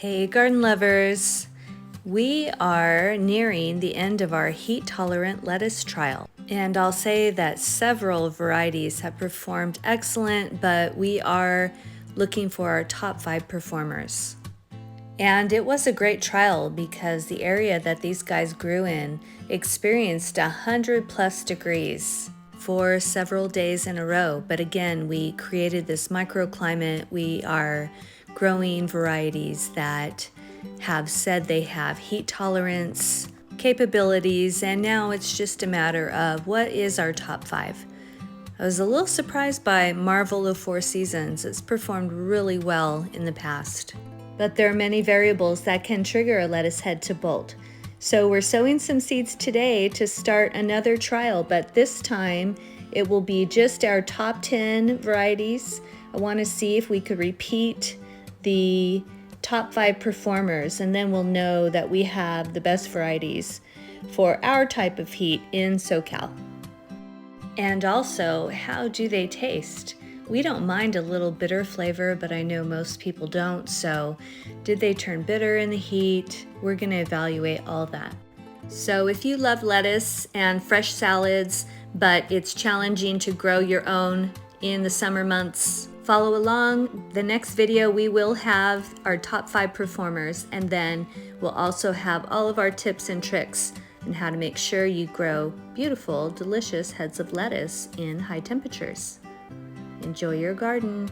Hey garden lovers! We are nearing the end of our heat-tolerant lettuce trial, and I'll say that several varieties have performed excellent, but we are looking for our top 5 performers. And it was a great trial because the area that these guys grew in experienced 100+ degrees for several days in a row. But again, we created this microclimate. We are growing varieties that have said they have heat tolerance capabilities, and now it's just a matter of what is our top 5. I was a little surprised by Marvel of Four Seasons. It's performed really well in the past. But there are many variables that can trigger a lettuce head to bolt. So we're sowing some seeds today to start another trial, but this time it will be just our top 10 varieties. I want to see if we could repeat the top 5 performers, and then we'll know that we have the best varieties for our type of heat in SoCal. And also, how do they taste? We don't mind a little bitter flavor, but I know most people don't, so did they turn bitter in the heat? We're going to evaluate all that. So if you love lettuce and fresh salads, but it's challenging to grow your own in the summer months, follow along. The next video we will have our top 5 performers, and then we'll also have all of our tips and tricks on how to make sure you grow beautiful, delicious heads of lettuce in high temperatures. Enjoy your garden.